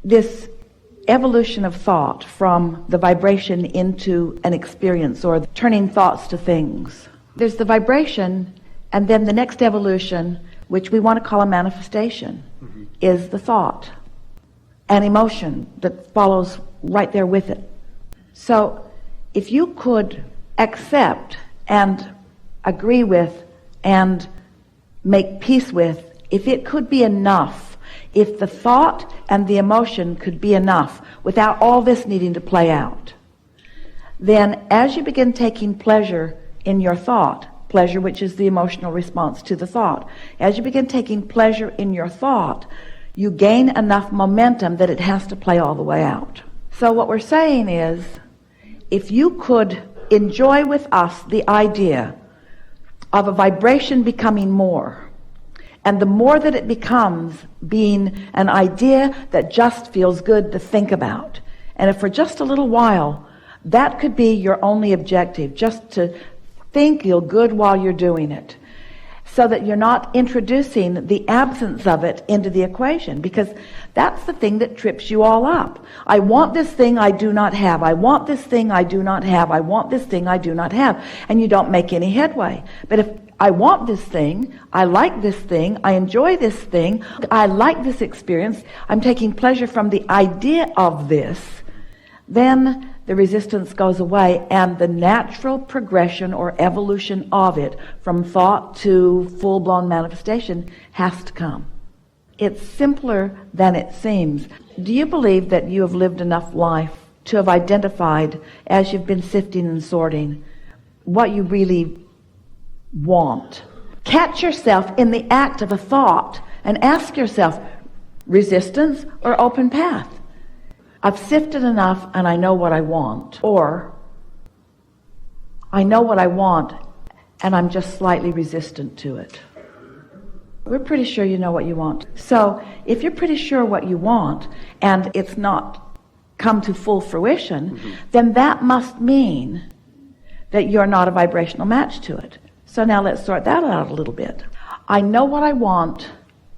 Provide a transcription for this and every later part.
this evolution of thought from the vibration into an experience, or turning thoughts to things. There's the vibration, and then the next evolution, which we want to call a manifestation, is the thought and emotion that follows right there with it. So if you could accept and agree with and make peace with, if it could be enough, if the thought and the emotion could be enough without all this needing to play out, then as you begin taking pleasure in your thought, pleasure which is the emotional response to the thought, as you begin taking pleasure in your thought, you gain enough momentum that it has to play all the way out. So what we're saying is, if you could enjoy with us the idea of a vibration becoming more, and the more that it becomes being an idea that just feels good to think about, and if for just a little while that could be your only objective, just to think, feel good while you're doing it, so that you're not introducing the absence of it into the equation, because that's the thing that trips you all up. I want this thing I do not have. I want this thing I do not have. I want this thing I do not have. And you don't make any headway. But if I want this thing, I like this thing, I enjoy this thing, I like this experience, I'm taking pleasure from the idea of this, then the resistance goes away, and the natural progression or evolution of it from thought to full-blown manifestation has to come. It's simpler than it seems. Do you believe that you have lived enough life to have identified, as you've been sifting and sorting, what you really want? Catch yourself in the act of a thought and ask yourself, resistance or open path? I've sifted enough and I know what I want. Or I know what I want and I'm just slightly resistant to it. We're pretty sure you know what you want. So if you're pretty sure what you want and it's not come to full fruition, then that must mean that you're not a vibrational match to it. So now let's sort that out a little bit. I know what I want,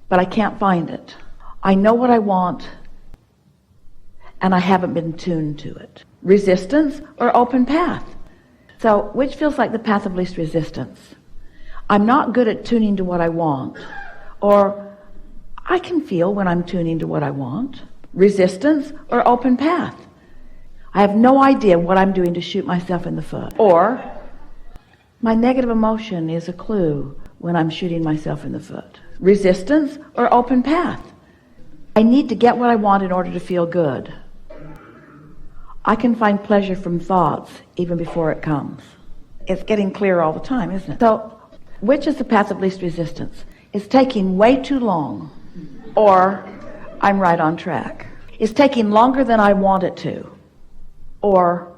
but I can't find it. I know what I want, and I haven't been tuned to it. Resistance or open path? So which feels like the path of least resistance? I'm not good at tuning to what I want, or I can feel when I'm tuning to what I want. Resistance or open path? I have no idea what I'm doing to shoot myself in the foot. Or my negative emotion is a clue when I'm shooting myself in the foot. Resistance or open path? I need to get what I want in order to feel good. I can find pleasure from thoughts even before it comes. It's getting clearer all the time, isn't it? So, which is the path of least resistance? It's taking way too long, or I'm right on track. It's taking longer than I want it to, or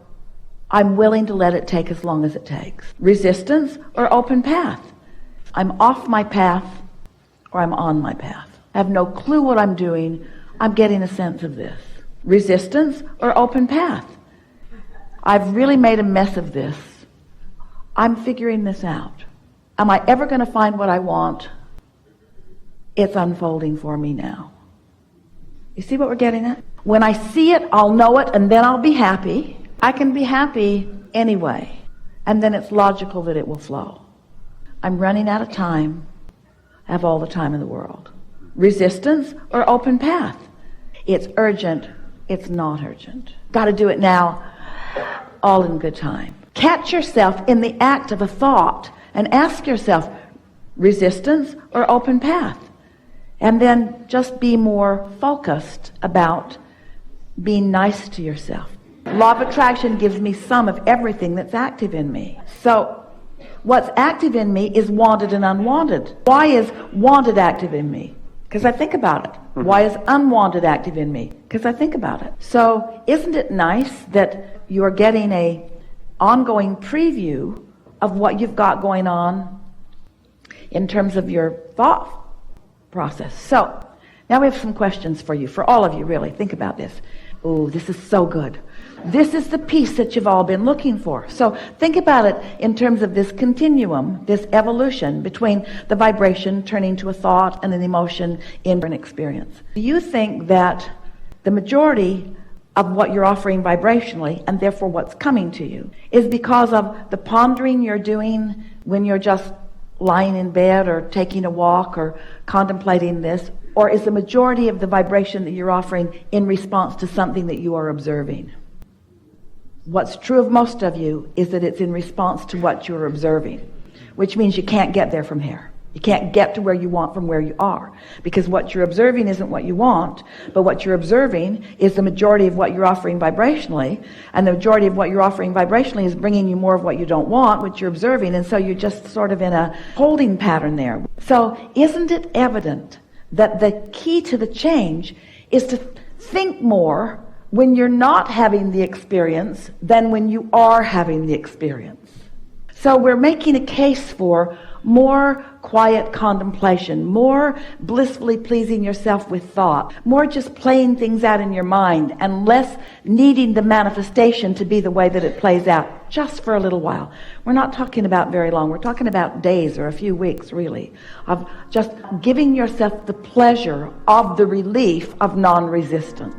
I'm willing to let it take as long as it takes. Resistance or open path? I'm off my path, or I'm on my path. I have no clue what I'm doing. I'm getting a sense of this. Resistance or open path? I've really made a mess of this. I'm figuring this out. Am I ever going to find what I want? It's unfolding for me now. You see what we're getting at? When I see it, I'll know it, and then I'll be happy. I can be happy anyway, and then it's logical that it will flow. I'm running out of time. I have all the time in the world. Resistance or open path? It's urgent. It's not urgent. Got to do it now. All in good time. Catch yourself in the act of a thought and ask yourself, resistance or open path? And then just be more focused about being nice to yourself. Law of attraction gives me some of everything that's active in me. So what's active in me is wanted and unwanted. Why is wanted active in me? Because I think about it. Why is unwanted active in me? Because I think about it. So isn't it nice that you're getting a ongoing preview of what you've got going on in terms of your thought process? So now we have some questions for you, for all of you really. Think about this. Oh, this is so good. This is the peace that you've all been looking for. So think about it in terms of this continuum, this evolution between the vibration turning to a thought and an emotion in an experience. Do you think that The majority of what you're offering vibrationally, and therefore what's coming to you, is because of the pondering you're doing when you're just lying in bed or taking a walk or contemplating this, or is the majority of the vibration that you're offering in response to something that you are observing? What's true of most of you is that it's in response to what you're observing, which means you can't get there from here. You can't get to where you want from where you are, because what you're observing isn't what you want, but what you're observing is the majority of what you're offering vibrationally, and the majority of what you're offering vibrationally is bringing you more of what you don't want, what you're observing, and so you're just sort of in a holding pattern there. So isn't it evident that the key to the change is to think more when you're not having the experience than when you are having the experience? So we're making a case for more quiet contemplation, more blissfully pleasing yourself with thought, more just playing things out in your mind, and less needing the manifestation to be the way that it plays out just for a little while. We're not talking about very long. We're talking about days or a few weeks, really, of just giving yourself the pleasure of the relief of non-resistance.